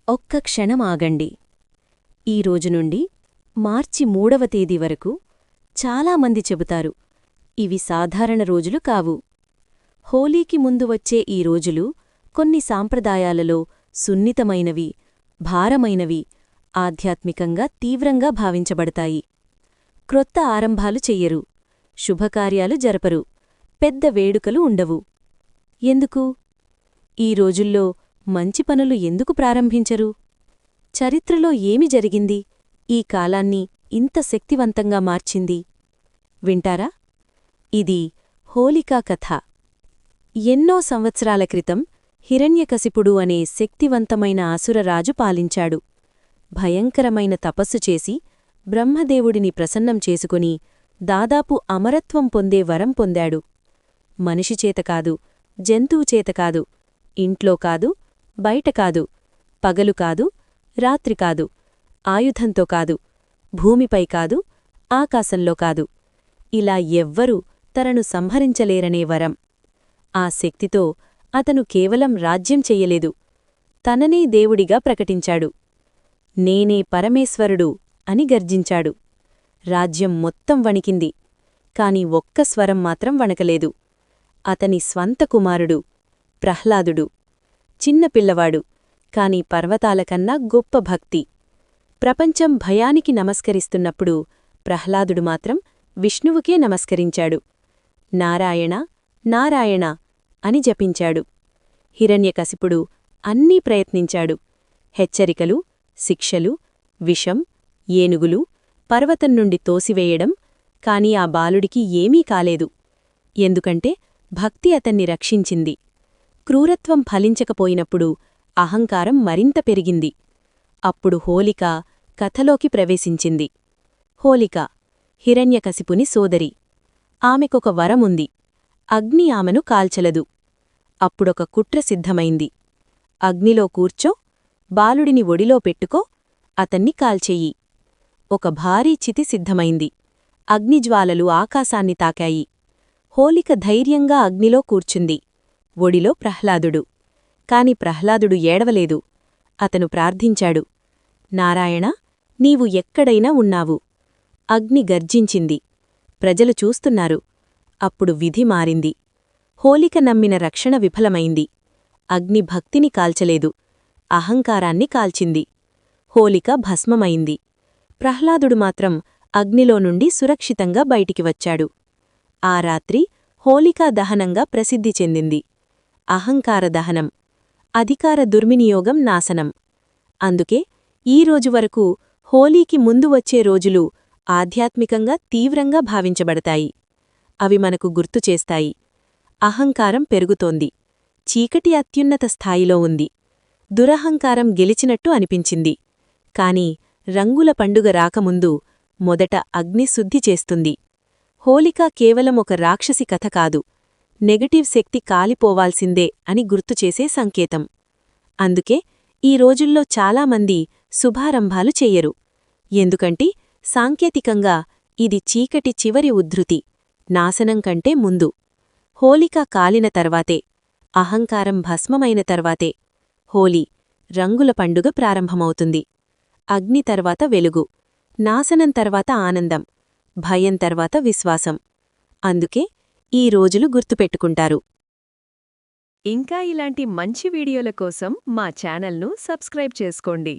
ఒక్క క్షణం ఆగండి. ఈ రోజు నుండి మార్చి 3వ తేదీ వరకు చాలామంది చెబుతారు, ఇవి సాధారణ రోజులు కావు. హోలీకి ముందు వచ్చే ఈ రోజులు కొన్ని సాంప్రదాయాలలో సున్నితమైనవి, భారమైనవి, ఆధ్యాత్మికంగా తీవ్రంగా భావించబడతాయి. క్రొత్త ఆరంభాలు చెయ్యరు, శుభకార్యాలు జరపరు, పెద్ద వేడుకలు ఉండవు. ఎందుకు? ఈ రోజుల్లో మంచి పనులు ఎందుకు ప్రారంభించరు? చరిత్రలో ఏమి జరిగింది ఈ కాలాన్ని ఇంత శక్తివంతంగా మార్చింది? వింటారా? ఇది హోలికా కథ. ఎన్నో సంవత్సరాల క్రితం హిరణ్యకశిపుడు అనే శక్తివంతమైన అసురరాజు పాలించాడు. భయంకరమైన తపస్సు చేసి బ్రహ్మదేవుడిని ప్రసన్నం చేసుకుని దాదాపు అమరత్వం పొందే వరం పొందాడు. మనిషిచేత కాదు, జంతువుచేత కాదు, ఇంట్లో కాదు, బయట కాదు, పగలు కాదు, రాత్రి కాదు, ఆయుధంతో కాదు, భూమిపై కాదు, ఆకాశంలో కాదు, ఇలా ఎవ్వరూ తనను సంహరించలేరనే వరం. ఆ శక్తితో అతను కేవలం రాజ్యం చెయ్యలేదు, తననే దేవుడిగా ప్రకటించాడు. నేనే పరమేశ్వరుడు అని గర్జించాడు. రాజ్యం మొత్తం వణికింది, కాని ఒక్క స్వరం మాత్రం వణకలేదు. అతని స్వంత కుమారుడు ప్రహ్లాదుడు. చిన్నపిల్లవాడు, కాని పర్వతాలకన్నా గొప్ప భక్తి. ప్రపంచం భయానికి నమస్కరిస్తున్నప్పుడు ప్రహ్లాదుడు మాత్రం విష్ణువుకే నమస్కరించాడు. నారాయణ నారాయణ అని జపించాడు. హిరణ్యకశిపుడు అన్నీ ప్రయత్నించాడు. హెచ్చరికలు, శిక్షలు, విషం, ఏనుగులు, పర్వతం నుండి తోసివేయడం, కాని ఆ బాలుడికి ఏమీ కాలేదు. ఎందుకంటే భక్తి అతన్ని రక్షించింది. క్రూరత్వం ఫలించకపోయినప్పుడు అహంకారం మరింత పెరిగింది. అప్పుడు హోలిక కథలోకి ప్రవేశించింది. హోలిక హిరణ్యకశిపుని సోదరి. ఆమెకొక వరముంది. అగ్ని ఆమెను కాల్చలదు. అప్పుడొక కుట్ర సిద్ధమైంది. అగ్నిలో కూర్చో, బాలుడిని ఒడిలో పెట్టుకో, అతన్ని కాల్చెయ్యి. ఒక భారీ చితి సిద్ధమైంది. అగ్నిజ్వాలలు ఆకాశాన్ని తాకాయి. హోలిక ధైర్యంగా అగ్నిలో కూర్చుంది. ఒడిలో ప్రహ్లాదుడు. కాని ప్రహ్లాదుడు ఏడవలేదు. అతను ప్రార్థించాడు, నారాయణ, నీవు ఎక్కడైనా ఉన్నావు. అగ్ని గర్జించింది. ప్రజలు చూస్తున్నారు. అప్పుడు విధి మారింది. హోలిక నమ్మిన రక్షణ విఫలమైంది. అగ్ని భక్తిని కాల్చలేదు, అహంకారాన్ని కాల్చింది. హోలిక భస్మమైంది. ప్రహ్లాదుడు మాత్రం అగ్నిలో నుండి సురక్షితంగా బయటికి వచ్చాడు. ఆ రాత్రి హోలికా దహనంగా ప్రసిద్ధి చెందింది. అహంకార దహనం, అధికార దుర్వినియోగం నాశనం. అందుకే ఈ రోజు వరకు హోలీకి ముందు వచ్చే రోజులు ఆధ్యాత్మికంగా తీవ్రంగా భావించబడతాయి. అవి మనకు గుర్తుచేస్తాయి, అహంకారం పెరుగుతోంది, చీకటి అత్యున్నత స్థాయిలో ఉంది, దురహంకారం గెలిచినట్టు అనిపించింది. కాని రంగుల పండుగ రాకముందు మొదట అగ్ని శుద్ధి చేస్తుంది. హోలిక కేవలం ఒక రాక్షసి కథ కాదు, నెగటివ్ శక్తి కాలిపోవాల్సిందే అని గుర్తుచేసే సంకేతం. అందుకే ఈ రోజుల్లో చాలామంది శుభారంభాలు చెయ్యరు. ఎందుకంటే సాంకేతికంగా ఇది చీకటి చివరి ఉద్ధృతి, నాశనం కంటే ముందు. హోలిక కాలిన తర్వాతే, అహంకారం భస్మమైన తర్వాతే హోలీ రంగుల పండుగ ప్రారంభమవుతుంది. అగ్ని తర్వాత వెలుగు, నాశనం తర్వాత ఆనందం, భయం తర్వాత విశ్వాసం. అందుకే ఈ రోజులు గుర్తుపెట్టుకుంటారు. ఇంకా ఇలాంటి మంచి వీడియోల కోసం మా ఛానల్ను సబ్స్క్రైబ్ చేసుకోండి.